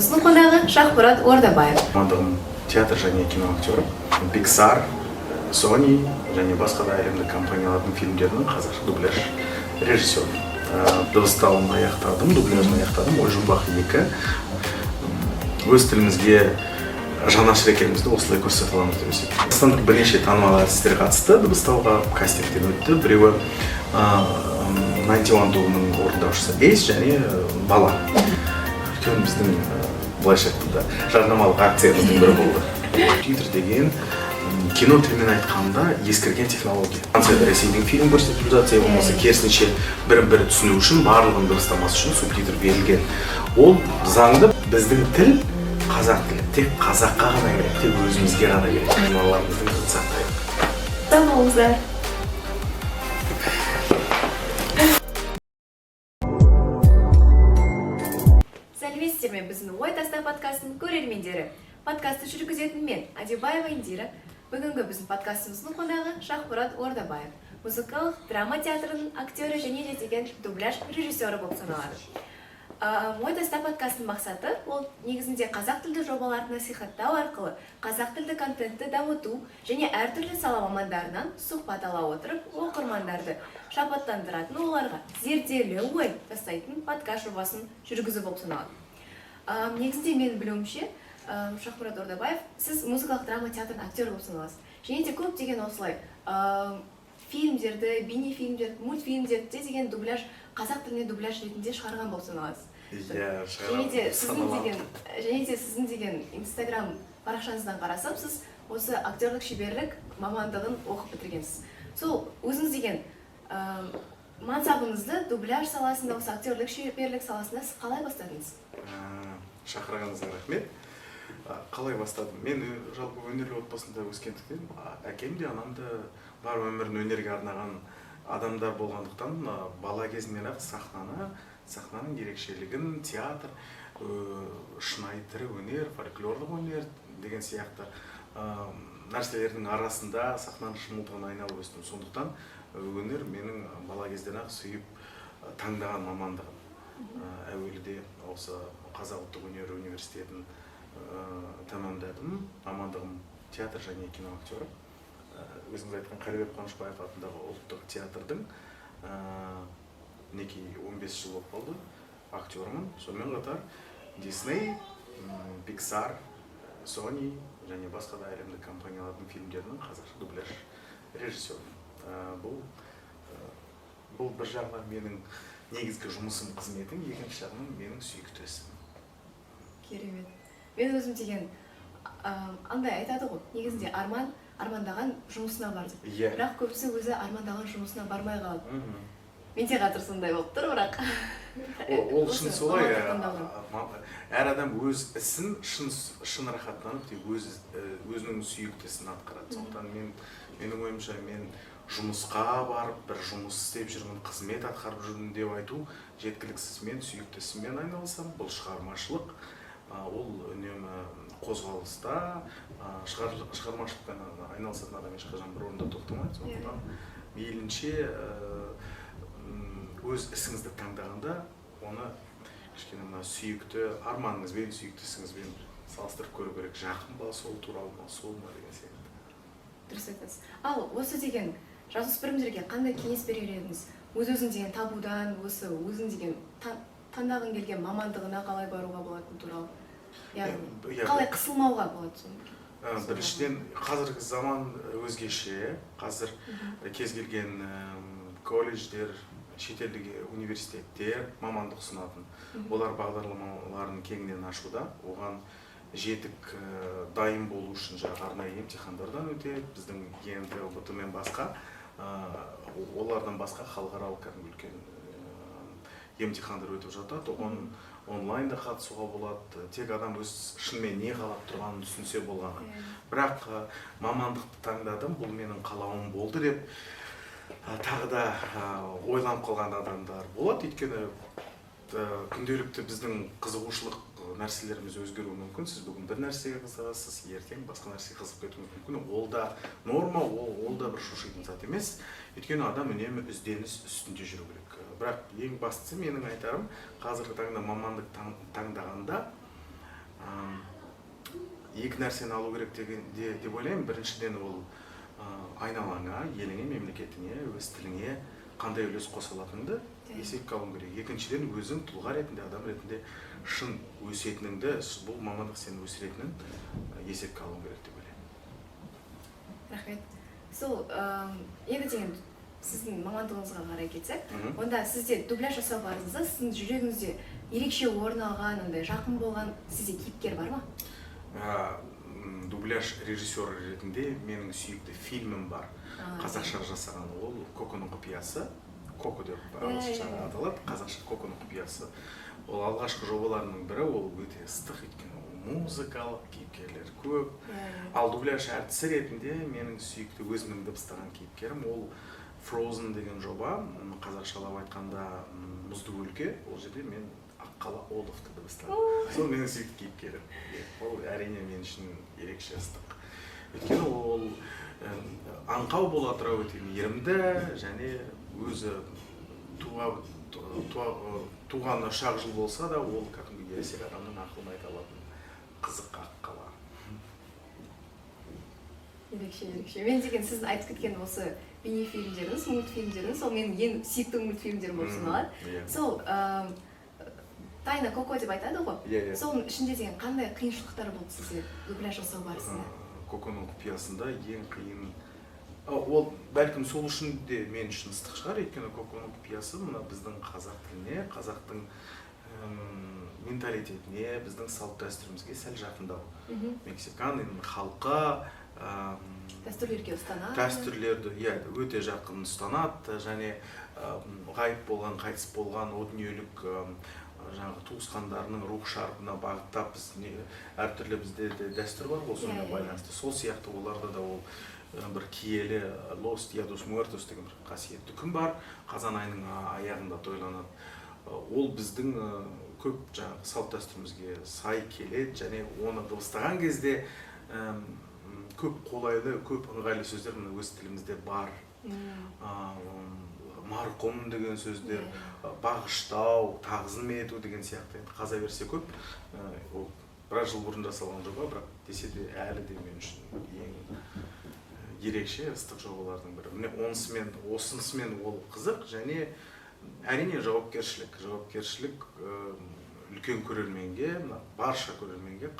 подкастымыздың қонағы Шахмурат Ордабаев. Мамандығым театр және кино актері. Pixar, Sony және басқа да әлемдік компаниялардың фильмдерінің қазақша дубляж режиссері. Дыбыстауын аяқтадым, дубляжын аяқтадым. Ой жұмбақ 2. Өз тілімізге жанашыр екенімізді осылай көрсете аламыз деп есептеймін. Қазақстандық бірнеше танымал әртістер қатысты, дыбыстауға кастингтен өтті. Біреуі 91 тобының орындаушысы Бейс және Бала. Үлкен біздің былайша айтқанда жарнамалық акциямыздың бірі болды. Титр деген кино тілімен айтқанда ескірген технология. Францияда Ресейдің фильм көрсетіп жатса, болмаса керісінше бірін-бірі түсіну үшін барлығын дыбыстамасы үшін субтитр берілген. Ол заңды біздің тіл қазақ тілі, тек қазаққа ғана керек, тек өзімізге ғана керек. Балаларымыздың тілін сақтайық. Сау болыңыздар. Сәлеметсіздер ме, біздің Ой таста подкастының көрермендері. Подкасты жүргізетін мен, Адибаева Индира. Бүгінгі біздің подкастымыздың қонағы Шахмурат Ордабаев. Музыкалық драма театрының актері және де деген дубляж режиссері болып саналады. Ой таста подкастының мақсаты ол негізінде қазақ тілді жобаларды насихаттау арқылы қазақ тілді контентті дамыту және әртүрлі сала мамандарынан сұхбат ала отырып, оқырмандарды шабыттандыратын, оларға зерделі ой тастайтын подкаст жобасын жүргізу болып саналады. Негізінде менің білуімше, Шахмурат Ордабаев, сіз музыкалық драма театрының актері болып саналасыз. Және де көптеген осылай фильмдерді, бейнефильмдерді, мультфильмдерді деген дубляж, қазақ тіліне дубляж ретінде шығарған болып саналасыз. Иә, және де сіздің деген Инстаграм парақшаңыздан қарасам, сіз осы актерлік шеберлік мамандығын оқып бітіргенсіз. Сол өзіңіз деген мансабыңызды дубляж саласында, осы актерлік шеберлік саласында сіз қалай бастадыңыз? Шақырғаныңызға рахмет. Қалай бастадым? Мен жалпы өнерлі отбасында өскендіктен, әкем де анам да бар өмірін өнерге арнаған адамдар болғандықтан, бала кезімнен-ақ сахнаның ерекшелігін, театр, шынайы тірі өнер, фольклорлық өнер деген сияқты нәрселердің арасында сахнаның шымылдығына айналып өстім. Сондықтан өнер менің бала кезден-ақ сүйіп таңдаған мамандығым. Әуелде осы Қазақ ұлттық өнер университетін тәмамдадым. Мамандығым театр және кино актері. Өзіңіз айтқан Қалибек Қуанышбаев атындағы ұлттық театрдың мінекей 15 жыл болып қалды актермын. Сонымен қатар Disney, Pixar, Sony және басқа да әлемдік компаниялардың фильмдерінің қазақша дубляж режиссері. Бұл бір жағынан менің негізгі жұмысым, қызметім, екінші жағынан менің сүйікті ісім. Керемет. Мен өзім деген андай айтады ғой, негізінде армандаған жұмысына бар деп. Бірақ көбісі өзі армандаған жұмысына бармай қалады. Менде қазір сондай болып тұр, бірақ ол шын солай. Әр адам өз ісін шын рахаттанып, өзінің сүйікті ісін атқарады. Сондықтан менің ойымша, мен жұмысқа барып, бір жұмыс істеп жүрмін, қызмет атқарып жүрмін деп айту жеткіліксіз. Мен сүйікті ісіммен айналысам. Бұл шығармашылық, ол үнемі қозғалыста, шығармашылықпен айналысатын адам ешқашан бір орында тоқтамайды. Сондықтан мейлінше өз ісіңізді таңдағанда, оны кішкене мына сүйікті арманыңызбен, сүйікті ісіңізбен салыстырып көру керек. Жақын ба, сол туралы ма, сол ма деген сияқты. Дұрыс айтасыз. Ал осы деген жасөспірімдерге қандай кеңес берер едіңіз? Өзін деген табудан, өзін деген таңдағың келген мамандығына қалай баруға болатыны туралы? Яғни қалай қысылмауға болады соны? Біріншіден, қазіргі заман өзгеше. Қазір кез келген колледждер, шетелдік университеттер мамандық ұсынатын. Олар бағдарламаларын кеңінен ашуда. Оған жетік дайын болу үшін арнайы емтихандардан өтеді. Біздің ЕНТ, УБТ мен басқа, олардан басқа халықаралық үлкен емтихандар өтіп жатады. Оған онлайнда қатысуға болады. Тек адам өз шынымен не қалап тұрғанын түсінсе болғаны. Бірақ мамандықты таңдадым, бұл менің қалауым болды деп тағы да ойланып қалған адамдар болады. Өйткені күнделікті біздің қызығушылық нәрселеріміз өзгеруі мүмкін. Сіз бүгін бір нәрсеге қызығасыз, ертең басқа нәрсеге қызығып кетуіңіз мүмкін. Ол да норма, ол да бір шошитын зат емес. Өйткені адам үнемі ізденіс үстінде жүру керек. Бірақ ең бастысы менің айтарым, қазіргі таңда мамандық таңдағанда екі нәрсені алу керек деп ойлаймын. Біріншіден ол айналаңа, еліңе, мемлекетіңе, өз тіліңе қандай үлес қоса алатыныңды есепке алу керек. Екіншіден өзің тұлға ретінде, адам ретінде шын өсетініңді, бұл мамандық сені өсіретінін есепке алу керек деп ойлаймын. Рахмет. Сол енді деген сіздің мамандығыңызға қарай кетсек, онда сізде дубляж жасау барысында сіздің жүрегіңізде ерекше орын алған, ондай жақын болған сізде кейіпкер бар ма? Дубляж режиссер ретінде менің сүйікті фильмім бар. Қазақша жасаған ол Коконың құпиясы. Коко деп ағылшынша аталады, қазақша Коконың құпиясы. Ол алғашқы жобаларының бірі, ол өте ыстық, өйткені музыкалық кейіпкерлер көп. Ал дубляж әртісі ретінде менің сүйікті өзімнің дыбыстаған кейіпкерім ол Frozen деген жоба, қазақшалап айтқанда мұзды өлке. Ол жерде мен Аққала Оловты дыбыстадым. Сол менің сүйікті кейіпкерім. Ол әрине мен үшін ерекше ыстық. Өйткені ол аңқау бола тұра өте мейірімді және өзі туғанына 3 жыл болса да, ол кәдімгі ересек адамның ақылын айта алатын қызық Аққала. Ерекше. Мен деген сіздің айтып кеткен осы бейнефильмдеріңіз, мультфильмдеріңіз, сол менің ең сүйікті мультфильмдерім болып саналады. Сол Тайна Коко деп айтады ғой. Соның ішінде деген қандай қиыншылықтар болды сізде дубляж жасау барысында? Коконың құпиясында ең қиын, ол бәлкім сол үшін де мен үшін ыстық шығар, өйткені Коконың құпиясы мына біздің қазақ тіліне, қазақтың менталитетіне, біздің салт дәстүрімізге сәл жақындау. Мексикан халқы дәстүрлерге ұстанады. Дәстүрлерді өте жақын ұстанады және ғайып болған, қайтыс болған о дүниелік жаңағы туысқандарының рух шарпына бағыттап әртүрлі бізде дәстүр бар ғой, сонымен байланысты. Сол сияқты оларда да ол бір киелі Los Diados Muertos деген бір қасиетті күн бар, қазан айының аяғында тойланады. Ол біздің көп жаңағы салт дәстүрімізге сай келеді және оны дыбыстаған кезде көп қолайлы, көп ыңғайлы сөздер мына өз тілімізде бар. Марқұм деген сөздер, бағыштау, тағзым ету деген сияқты қаза берсе көп. Ол біраз жыл бұрын жасалған жоба, бірақ десе де әлі де мен үшін ең ерекше ыстық жобалардың бірі. Міне осынысымен ол қызық және әрине жауапкершілік үлкен көрерменге, барша көрерменге,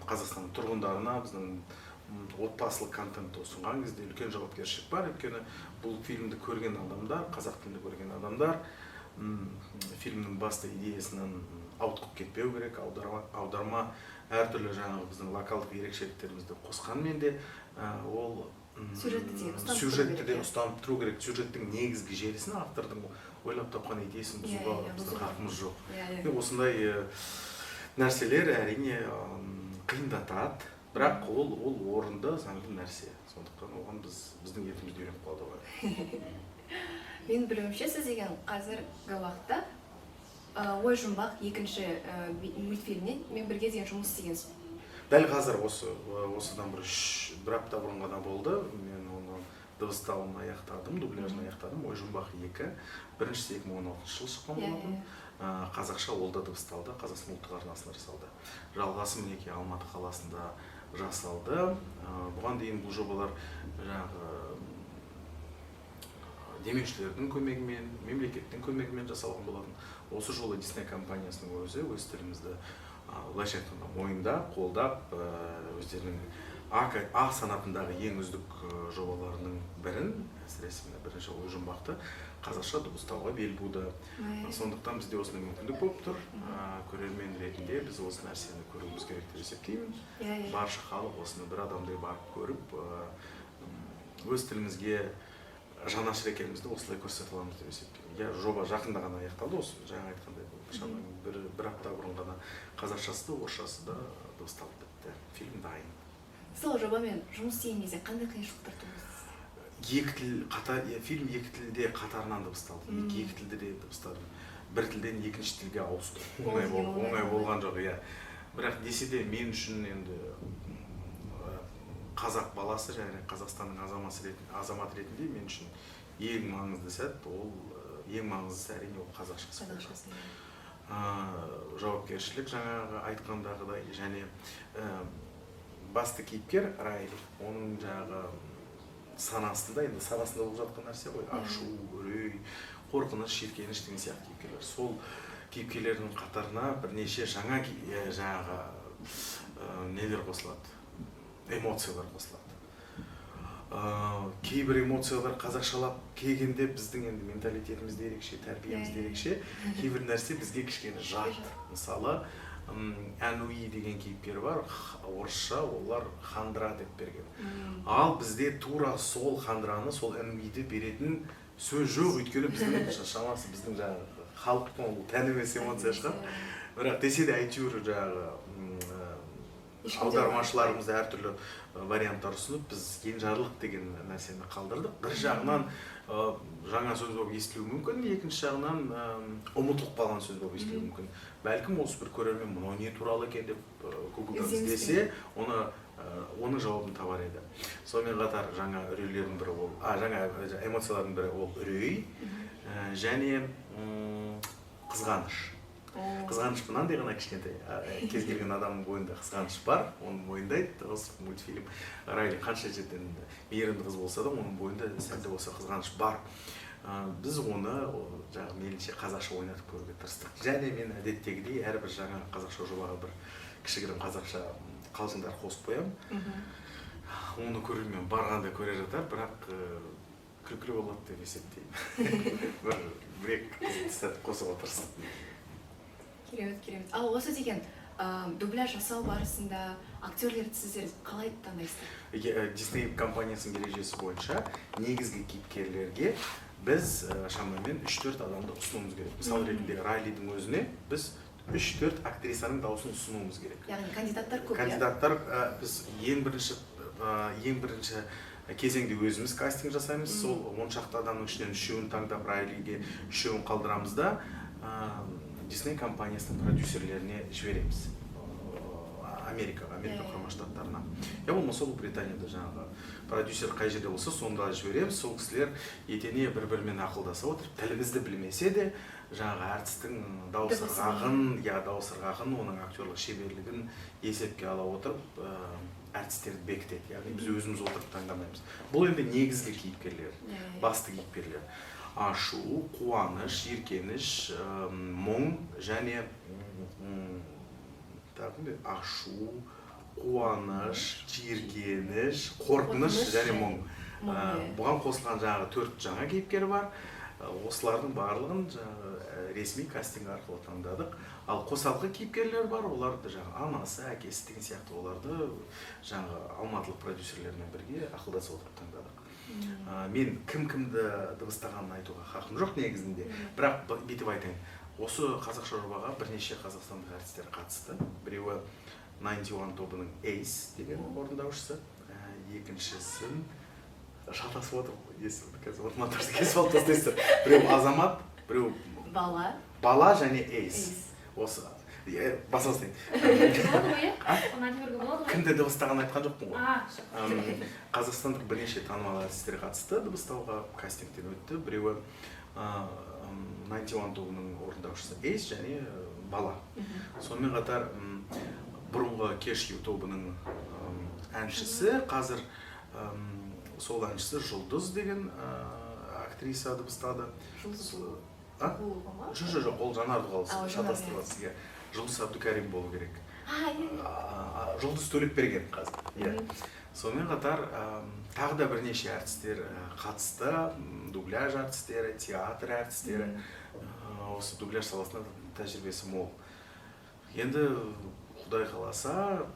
қазақстан тұрғындарына біздің отбасылық контентті ұсынған кезде үлкен жауапкершілік бар. Өйткені бұл фильмді көрген адамдар, қазақ тілінде көрген адамдар фильмнің басты идеясынан ауытқып кетпеу керек. Аударма әртүрлі жаңағы біздің локалдық ерекшеліктерімізді қосқанмен де ол сюжетті де ұстанып тұру керек. Сюжеттің негізгі желісін, автордың ойлап тапқан идеясын бұзуға біздің хақымыз жоқ. Осындай нәрселер әрине қиындатады. Бірақ ол орынды, заңды нәрсе. Сондықтан оған біздің етімізді үйреніп қалды ғой. Мен білуімше, сіз деген қазіргі уақытта Ой жұмбақ екінші мультфильмнен мен бірге деген жұмыс істегенсіз. Дәл қазір осыдан бір апта бұрын ғана болды. Мен оны дыбыстауын аяқтадым, дубляжын аяқтадым. Ой жұмбақ 2. Біріншісі 2016 жыл шыққан болатын. Қазақша ол да дыбысталды, Қазақстан ұлттық арнасында жасалды. Жалғасы мінекей Алматы қаласында жасалды. Бұған дейін бұл жобалар демеушілердің көмегімен, мемлекеттің көмегімен жасалған болатын. Осы жолы Disney компаниясының өзі өз тілімізді былайша айтқанда мойындап, қолдап, өздерінің А санатындағы ең үздік жобаларының бірін, әсіресе бірінші Ой жұмбақты қазақша дыбыстауға бел буды. Сондықтан бізде осындай мүмкіндік болып тұр. Көрермен ретінде біз осы нәрсені көруіміз керек деп есептеймін. Барша халық осыны бір адамдай барып көріп, өз тілімізге жанашыр екенімізді осылай көрсете аламыз деп есептеймін. Жоба жақында ғана аяқталды, осы жаңа айтқандай бір апта бұрын ғана қазақшасы да, орысшасы да дыбысталып бітті. Фильм дайын. Сол жобамен жұмыс істеген кезде қандай қиыншылықтар туындады? Фильм екі тілде қатарынан дыбысталды. Екі тілде де дыбыстадым. Бір тілден екінші тілге ауысты. Оңай болған жоқ. Бірақ десе де мен үшін енді қазақ баласы және Қазақстанның азаматы ретінде мен үшін ең маңызды сәт, ол ең маңыздысы әрине ол қазақшасы. жауапкершілік жаңағы айтқандағыдай, және басты кейіпкер Райли, оның жаңағы санасында, енді санасында болып жатқан нәрсе ғой, ашу, үрей, қорқыныш, жиіркеніш деген сияқты кейіпкерлер. Сол кейіпкерлердің қатарына бірнеше жаңа жаңағы нелер қосылады, эмоциялар қосылады. Кейбір эмоциялар қазақшалап келгенде біздің енді менталитетіміз де ерекше, тәрбиеміз де ерекше, кейбір нәрсе бізге кішкене жат. Мысалы, Әнуи деген кейіпкер бар, орысша олар хандра деп берген. Ал бізде тура сол хандраны, сол Әнуиді беретін сөз жоқ, өйткені біздің шамасы біздің жаңағы халықтың ол тән емес эмоция шығар. Бірақ десе де әйтеуір жаңағы аудармашыларымыз әртүрлі варианттар ұсынып, біз енжарлық деген нәрсені қалдырдық. Бір жағынан жаңа сөз болып естілуі мүмкін, екінші жағынан ұмытылып қалған сөз болып естілуі мүмкін. Бәлкім осы бір көрермен мынау не туралы екен деп Google-дан іздесе, оның жауабын табар еді. Сонымен қатар жаңа үрейлердің бірі ол, жаңа эмоциялардың бірі ол үрей және қызғаныш. Қызғаныш мынандай ғана кішкентай, кез келген адамның бойында қызғаныш бар, оны мойындайды. Осы мультфильм Райли қанша жерден мейірімді қыз болса да, оның бойында сәл де болса қызғаныш бар. Біз оны жаңағы мейлінше қазақша ойнатып көруге тырыстық. Және мен әдеттегідей әрбір жаңа қазақша жобаға бір кішігірім қазақша қалжыңдар қосып қоямын. Оны көрермен барғанда көре жатар, бірақ күлкілі болады деп есептеймін. Бір-екі сәт қосуға тырыстық. Керемет. Ал осы деген дубляж жасау барысында актерлерді сіздер қалай таңдайсыздар? Disney компаниясының ережесі бойынша негізгі кейіпкерлерге біз шамамен 3-4 адамды ұсынуымыз керек. Мысалы ретінде Райлидің өзіне біз 3-4 актрисаның дауысын ұсынуымыз керек. Яғни кандидаттар көп. Кандидаттар біз ең бірінші кезеңде өзіміз кастинг жасаймыз. Сол 10 шақты адамның ішінен 3-еуін таңдап Райлиге 3-еуін қалдырамыз да Disney компаниясының продюсерлеріне жібереміз. Америка құрама штаттарына. Я болмаса ол Британияда жаңағы продюсер қай жерде болса сонда жібереміз. Сол кісілер етене бір-бірімен ақылдаса отырып, тілімізді білмесе де жаңағы әртістің дауыс ырғағын, оның актерлік шеберлігін есепке ала отырып, әртістерді бекітеді. Яғни біз өзіміз отырып таңдамаймыз. Бұл енді негізгі кейіпкерлер, басты кейіпкерлер. Ашу, қуаныш, жиіркеніш, мұң және ашу, қуаныш, жиіркеніш, қорқыныш және мұң. Бұған қосылған жаңағы 4 жаңа кейіпкер бар. Осылардың барлығын ресми кастинг арқылы таңдадық. Ал қосалқы кейіпкерлер бар, оларды жаңағы анасы, әкесі деген сияқты оларды жаңағы алматылық продюсерлермен бірге ақылдаса отырып таңдадық. Мен кім-кімді дыбыстағанын айтуға хақым жоқ негізінде, бірақ бүйтіп айтайын. Осы қазақша жобаға бірнеше қазақстандық әртістер қатысты. Біреуі 91 тобының Ace деген орындаушысы, екіншісін шатасып отыр, қазір монтажды кесіп алып тастайсыздар. Біреу Азамат, біреу Бала және Ace. Осы басастайын. Кімді дыбыстағанын айтқан жоқпын ғой. Қазақстандық бірнеше танымал әртістер қатысты, дыбыстауға кастингтен өтті. Біреуі 91 тобының орындаушысы Ace және Бала. Сонымен қатар бұрынғы Cash You тобының әншісі, қазір сол әншісі Жұлдыз деген актриса дыбыстады. Жоқ, ол Жанарды қалысы, шатастырып сізге. Жұлдыз Абдукәрим болу керек. Жұлдыз Төлепберген қазір. Сонымен қатар тағы да бірнеше әртістер қатысты, дубляж әртістері, театр әртістері. Осы дубляж саласында тәжірибесі мол. Енді Құдай қаласа,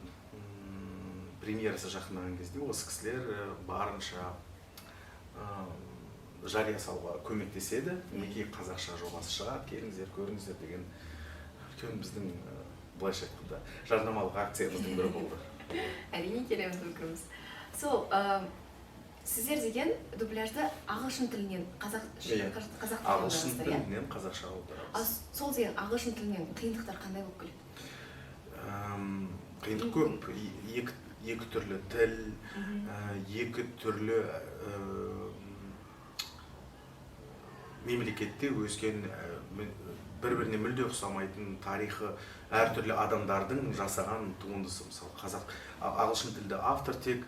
премьерасы жақындаған кезде осы кісілер барынша жария салуға көмектеседі. Неге қазақша жобасы шығады, келіңіздер, көріңіздер деген үлкен біздің былайша айтқанда жарнамалық акциямыздың бірі болды. Әрине керемет өкіміз. Сол, сіздер деген дубляжды ағылшын тілінен ағылшын тілінен қазақша аударамыз. Сол деген ағылшын тілінен қиындықтар қандай болып келеді? Қиындық көп. Екі түрлі тіл, екі түрлі мемлекетте өскен бір-біріне мүлде ұқсамайтын тарихы әртүрлі адамдардың жасаған туындысы. Мысалы қазақ ағылшын тілді автор тек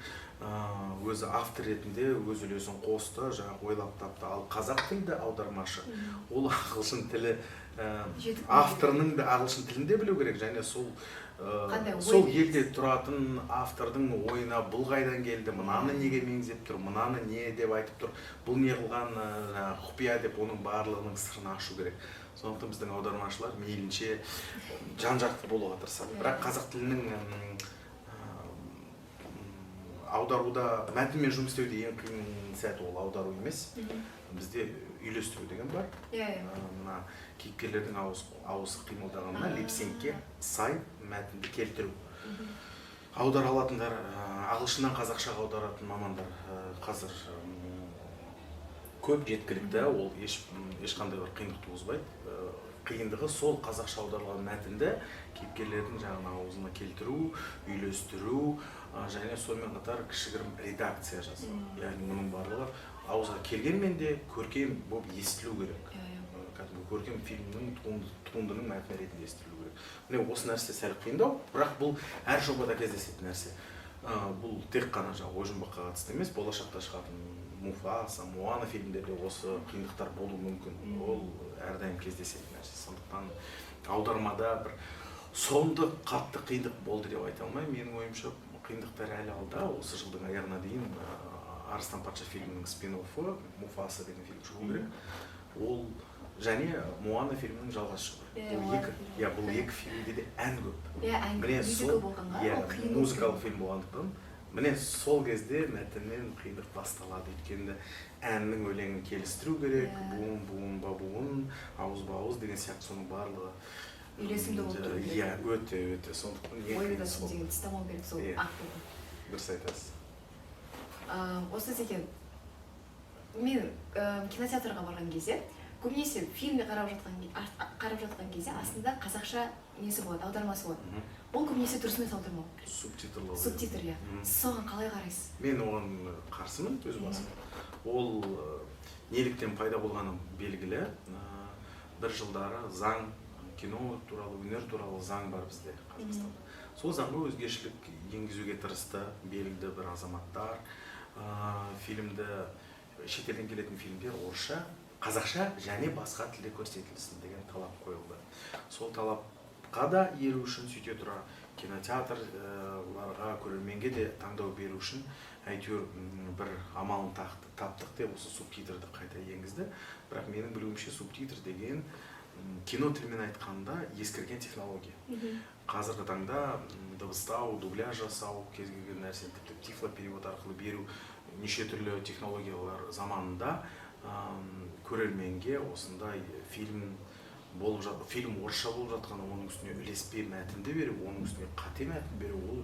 өзі автор ретінде өз үлесін қосты, жаңағы ойлап тапты. Ал қазақ тілді аудармашы ол ағылшын тілі авторының да ағылшын тілінде білу керек, және сол елде тұратын автордың ойына бұл қайдан келді, мынаны неге меңзеп тұр, мынаны не деп айтып тұр, бұл не қылған құпия деп оның барлығының сырын ашу керек. Сондықтан біздің аудармашылар мейлінше жан-жақты болуға тырысады. Бірақ қазақ тілінің аударуда, мәтінмен жұмыс істеуде ең қиын сәт ол аудару емес. Бізде үйлестіру деген бар. Мына кейіпкерлердің ауысы қимылдағанына липсинкке сай мәтінді келтіру. Аудара алатындар, ағылшыннан қазақшаға аударатын мамандар қазір көп жеткілікті, ол ешқандай бір қиындық туғызбайды. Қиындығы сол қазақша аударылған мәтінді кейіпкерлердің жаңағы аузына келтіру, үйлестіру, және сонымен қатар кішігірім редакция жасау. Яғни мұның барлығы ауызға келгенмен де көркем болып естілу керек. Көркем фильмнің туындының мәтіні ретінде естілу керек. Міне осы нәрсе сәл қиындау, бірақ бұл әр жобада кездесетін нәрсе. Бұл тек қана ой жұмбаққа қатысты емес, болашақта шығатын Муфаса, Моана фильмдерде осы қиындықтар болуы мүмкін. Ол әрдайым кездесетін нәрсе. Сондықтан аудармада бір соңды қатты қиындық болды деп айта алмаймын. Менің ойымша қиындықтар әлі алда. Осы жылдың аяғына дейін Арыстан патша фильмінің спин-оффы Муфаса деген фильм шығу керек. Ол және Моана фильмінің жалғасы шығу керек. Бұл екі фильмде де ән көп. Музыкалық фильм болғандықтан міне сол кезде мәтіннен қиындық басталады. Өйткені әннің өлеңін келістіру керек, буын, буын, бабуын, ауыз, бауыз деген сияқты соның барлығы үйлесімді болып тұр. Өте. Сондықтан ойдасын деген тыстамау керек сол ақылды. Дұрыс айтасыз. Осы деген мен кинотеатрға барған кезде көбінесе фильмді қарап жатқан кезде астында қазақша несі болады, аудармасы болады. Ол көбінесе дұрыс емес аудармау. Субтитр, иә. Соған қалай қарайсыз? Мен оған қарсымын өз басым. Ол неліктен пайда болғаны белгілі. Бір жылдары заң, кино туралы, өнер туралы заң бар бізде Қазақстанда. Сол заңға өзгешілік енгізуге тырысты белгілі бір азаматтар. Фильмді, шетелден келетін фильмдер орысша, қазақша және басқа тілде көрсетілсін деген талап қойылды. Сол талапқа да еру үшін сөйте тұра кинотеатрларға, көрерменге де таңдау беру үшін әйтеуір бір амалын таптық деп осы субтитрді қайта енгізді. Бірақ менің білуімше субтитр деген кино тілімен айтқанда ескірген технология. Қазіргі таңда дыбыстау, дубляж жасау, кез келген нәрсе тіпті тифлоперевод арқылы беру неше түрлі технологиялар заманында көрерменге осындай фильм орысша болып жатқан, оның үстіне ілеспе мәтінді беру, оның үстіне қате мәтін беру, ол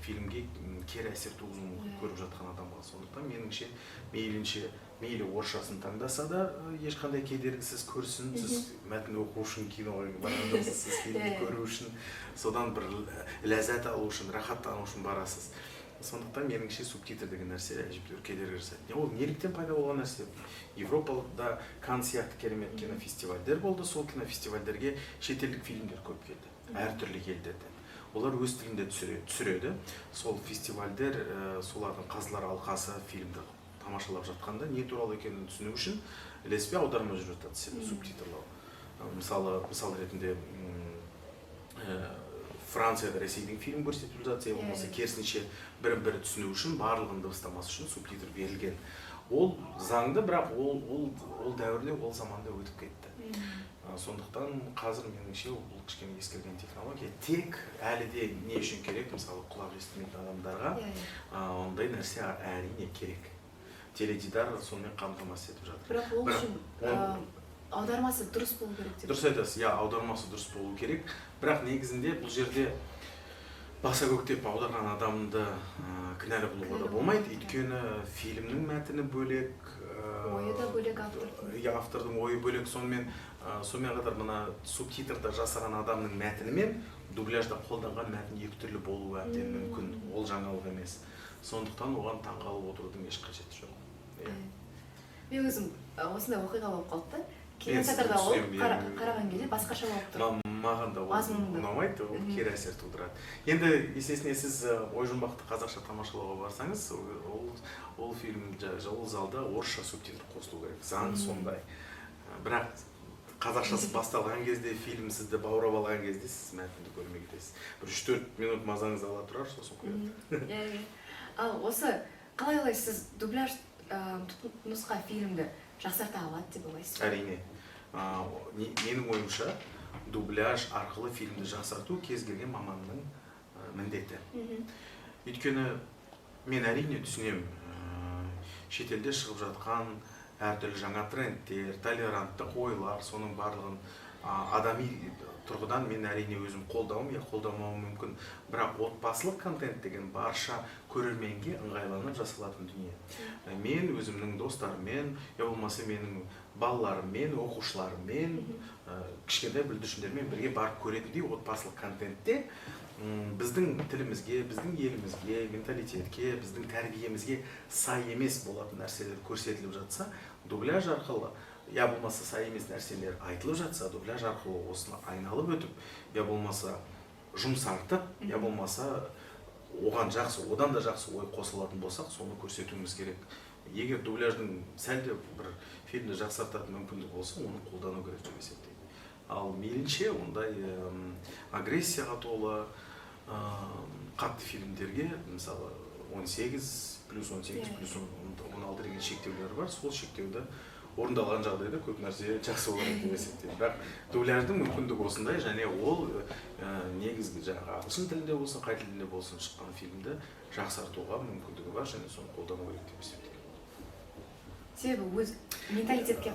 фильмге кері әсер туғызуы мүмкін көріп жатқан адамға. Сондықтан меніңше мейлі орысшасын таңдаса да ешқандай кедергісіз көрсін. Сіз мәтін оқу үшін киноға барғанда сіз фильмді көру үшін, содан бір ләззат алу үшін, рахаттану үшін барасыз. Сондықтан меніңше субтитр деген нәрсе әжептәуір кедергі жасайды. Ол неліктен пайда болған нәрсе? Европада Канн сияқты керемет кинофестивальдер болды. Сол кинофестивальдерге шетелдік фильмдер көп келді. Әртүрлі елдерден. Олар өз тілінде түсіреді. Сол фестивальдер, солардың қазылар алқасы фильмді тамашалап жатқанда не туралы екенін түсіну үшін ілеспе аударма жүріп жатады, субтитрлау. Мысал ретінде Францияда Ресейдің фильм көрсетіліп жатса, болмаса керісінше бірін-бірі түсіну үшін, барлығын дыбыстамасы үшін субтитр берілген. Ол заңды, бірақ ол дәуірде, ол заманда өтіп кетті. Сондықтан қазір меніңше бұл кішкене ескірген технология. Тек әлі де не үшін керек, мысалы құлақ естімейтін адамдарға ондай нәрсе әрине керек. Теледидар сонымен қамтамасыз етіп жатыр. Бірақ ол үшін аудармасы дұрыс болу керек деп. Дұрыс айтасыз, аудармасы дұрыс болу керек. Бірақ негізінде бұл жерде баса көктеп аударған адамды кінәлі қылуға да болмайды. Өйткені фильмнің мәтіні бөлек, ойы да бөлек автордың. Автордың ойы бөлек. Сонымен қатар мына субтитрда жасаған адамның мәтіні мен дубляжда қолданған мәтін екі түрлі болуы әбден мүмкін. Ол жаңалық емес. Сондықтан оған таңғалып отырудың еш қажеті жоқ. Мен өзім осындай оқиға болып қалды. кинотеатрда болып қараған кезде басқаша болып тұр. Маған да ол ұнамайды, ол кері әсер тудырады. Енді есесіне сіз ой жұмбақты қазақша тамашалауға барсаңыз, ол фильм ол залда орысша субтитр қосылу керек, заң сондай. Бірақ қазақшасы басталған кезде, фильм сізді баурап алған кезде сіз мәтінді көрмей кетесіз. Бір 3-4 минут мазаңыз ала тұрар, сосын қояды. Ал осы қалай сіз дубляж нұсқа фильмді жақсарта алады деп ойлайсыз? Әрине. Менің ойымша, дубляж арқылы фильмді жақсарту кез келген маманның міндеті. Өйткені мен әрине түсінемін, шетелде шығып жатқан әртүрлі жаңа трендтер, толерантты ойлар, соның барлығын адами тұрғыдан мен әрине өзім қолдамауым мүмкін. Бірақ отбасылық контент деген барша көрерменге ыңғайланып жасалатын дүние. Мен өзімнің достарыммен, я болмаса менің балаларыммен, оқушыларыммен, кішкентай бүлдіршіндермен бірге барып көретіндей отбасылық контентте біздің тілімізге, біздің елімізге, менталитетке, біздің тәрбиемізге сай емес болатын нәрселер көрсетіліп жатса, дубляж арқылы, я болмаса сай емес нәрселер айтылып жатса, дубляж арқылы осыны айналып өтіп, я болмаса жұмсартып, я болмаса одан да жақсы ой қосылатын болсақ, соны көрсетуіміз керек. Егер дубляждың сәлде бір фильмді жақсартатын мүмкіндік болса, оны қолдану керек деп есептеймін. Ал мейлінше ондай агрессияға толы қатты фильмдерге, мысалы 18+18+16 деген шектеулер бар, сол шектеуді орындалған жағдайда көп нәрсе жақсы болады деп есептеймін. Бірақ дубляждың мүмкіндігі осындай, және ол негізгі ағылшын тілінде болсын, қай тілінде болсын шыққан фильмді жақсартуға мүмкіндігі бар, және соны қолдану керек деп есептеймін. Себебі өз менталитетке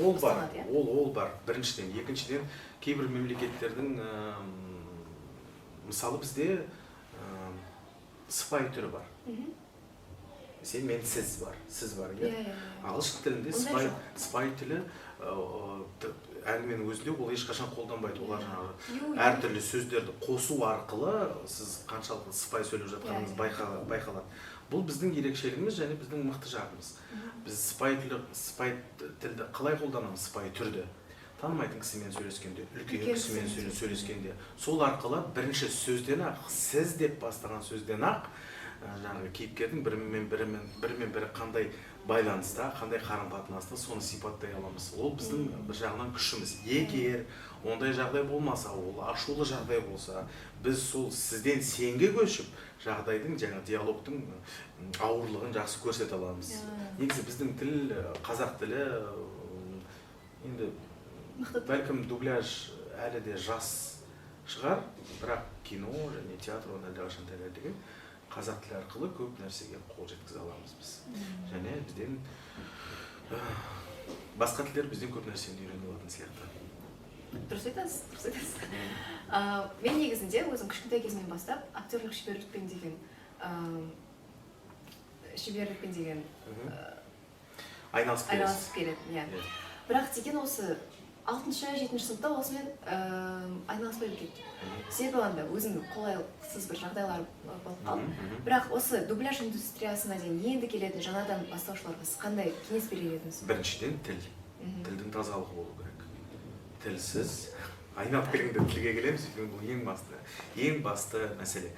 ол бар. Ол бар. Біріншіден, екіншіден, кейбір мемлекеттердің мысалы бізде сыпайы түрі бар. Сен, мен, сіз бар. Ағылшын тілінде сыпайы тілі әңгіменің өзінде ол ешқашан қолданбайды. Олар жаңағы әртүрлі сөздерді қосу арқылы сіз қаншалықты сыпайы сөйлеп жатқаныңыз байқалады. Бұл біздің ерекшелігіміз және біздің мықты жағымыз. Біз сыпайы тілді қалай қолданамыз? Сыпайы түрді. Танымайтын кісімен сөйлескенде, үлкен кісімен сөйлескенде, сол арқылы бірінші сөзден-ақ, сіз деп бастаған сөзден-ақ, жаңағы кейіпкердің бірімен бірі қандай байланыста, қандай қарым-қатынаста соны сипаттай аламыз. Ол біздің бір жағынан күшіміз. Егер ондай жағдай болмаса, ол ашулы жағдай болса, біз сол сізден сенге көшіп, жағдайдың, жаңа диалогтың ауырлығын жақсы көрсете аламыз. Негізі біздің тіл, қазақ тілі, енді бәлкім дубляж әлі де жас шығар, бірақ кино және театр оны әлдеқашан дәлелдеген. Қазақ тілі арқылы көп нәрсеге қол жеткізе аламыз біз. Және бізден басқа тілдер бізден көп нәрсені үйрене алатын сияқты. Дұрыс айтасыз. Мен негізінде өзім кішкентай кезімнен бастап актерлік шеберлікпен деген айналысып келеді. Бірақ деген осы 6-7 сыныпта осымен айналыспай кетті. Себебі онда өзімнің қолайсыз бір жағдайлар болып қалды. Бірақ осы дубляж индустриясына дейін енді келетін жаңадан бастаушыларға сіз қандай кеңес берер едіңіз? Біріншіден тіл. Тілдің тазалығы болу керек. Тілсіз айналып келгенде тілге келеміз, бұл ең басты мәселе.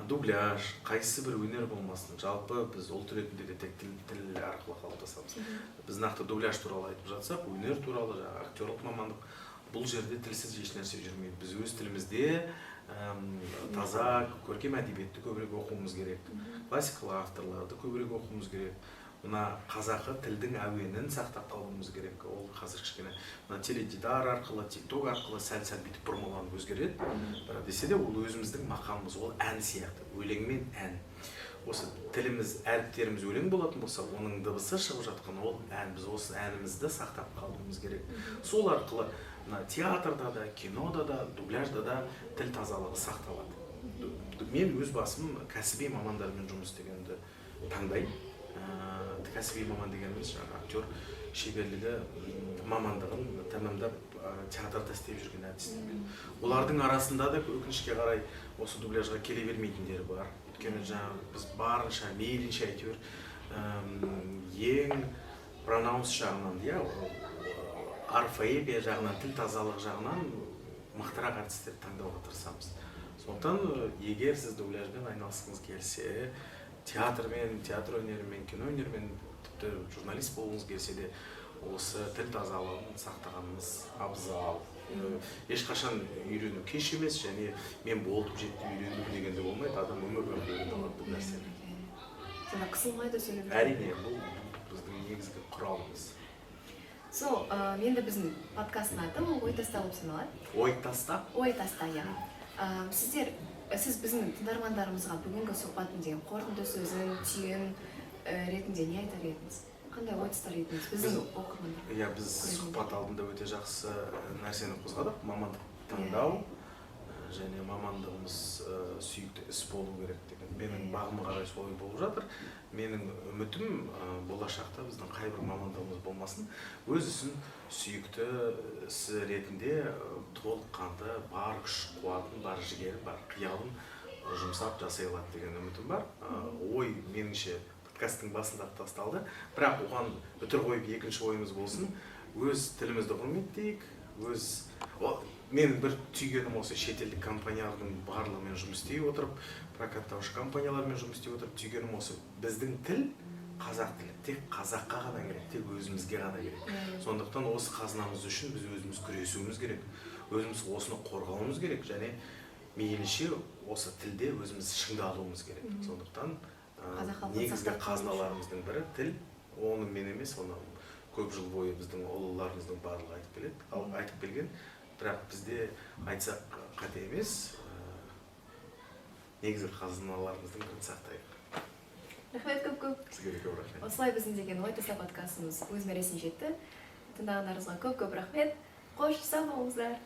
Дубляж, қайсы бір өнер болмасын, жалпы біз ұлт ретінде де тек тіл арқылы қалыптасамыз. Біз нақты дубляж туралы айтып жатсақ, өнер туралы, актерлік мамандық, бұл жерде тілсіз еш нәрсе жүрмейді. Біз өз тілімізде таза, көркем әдебиетті көбірек оқуымыз керек, классикалық авторларды көбірек оқуымыз керек. Мына қазақы тілдің әуенін сақтап қалуымыз керек. Ол қазір кішкене теледидар арқылы, тикток арқылы сәл-сәл бүйтіп бұрмаланып өзгереді. Бірақ десе де ол өзіміздің мақамымыз, ол ән сияқты, өлеңмен ән. Осы тіліміз, әріптеріміз өлең болатын болса, оның дыбысы шығып жатқан ол ән. Біз осы әнімізді сақтап қалуымыз керек. Сол арқылы театрда да, кинода да, дубляжда да тіл тазалығы сақталады. Мен өз басым кәсіби мамандармен жұмыс істегенді таңдаймын. Кәсіби маман дегеніміз актер шеберлігі мамандығын тәмамдап театрда істеп жүрген әртістермен. Олардың арасында да өкінішке қарай осы дубляжға келе бермейтіндері бар. Өйткені біз барынша, мейлінше әйтеуір ең пронаунс жағынан, орфоэпия жағынан, тіл тазалығы жағынан мықтырақ әртістерді таңдауға тырысамыз. Сондықтан егер сіз дубляжбен айналысқыңыз келсе, театрмен, театр өнерімен, кино өнерімен, тіпті журналист болғыңыз келсе де, осы тіл тазалығын сақтағанымыз абзал. Ешқашан үйрену кеш емес, және мен болып жетті үйрендім дегенде болмайды, адам өмір бойы үйреніп алады бұл нәрсені. Сонда қысылмайды сөйлеп жүрген. Әрине, бұл біздің негізгі құралымыз. Сол, енді біздің подкасттың аты ол ой таста болып саналады. Ой таста? Ой таста, иә. Сіз біздің тыңдармандарымызға бүгінгі сұхбаттың деген қорытынды сөзін, түйін ретінде не айтар едіңіз? Қандай ой тастар едіңіз біздің оқырмандар? Иә, біз сұхбат алдында өте жақсы нәрсені қозғадық, мамандық таңдау және мамандығымыз сүйікті іс болу керек деген. Менің бағыма қарай солай болып жатыр. Менің үмітім болашақта біздің қай бір мамандығымыз болмасын, өз ісін сүйікті ісі ретінде толыққанды бар күш қуатын, бар жігерін, бар қиялын жұмсап жасай алады деген үмітім бар. Ой меніңше подкасттың басында тасталды, бірақ оған үтір қойып екінші ойымыз болсын, өз тілімізді құрметтейік, менің бір түйгенім осы шетелдік компаниялардың барлығымен жұмыс істей отырып, прокаттаушы компаниялармен жұмыс істей отырып, түйгенім осы біздің тіл қазақ тілі, тек қазаққа ғана керек, тек өзімізге ғана керек. Сондықтан осы қазынамыз үшін біз өзіміз күресуіміз керек, өзіміз осыны қорғауымыз керек, және мейлінше осы тілде өзіміз шыңдалуымыз керек. Сондықтан негізгі қазыналарымыздың бірі тіл, оны мен емес, оны көп жыл бойы біздің ұлыларымыздың барлығы айтып келген. Бірақ бізде айтсақ қате емес, негізгі қазыналарымыздың бірін сақтайық. Рахмет көп-көп. Сізге де көп рахмет. Осылай біздің деген ой таста подкастымыз өз мәресіне жетті. Тыңдағандарыңызға көп-көп рахмет. Қош, сау болыңыздар.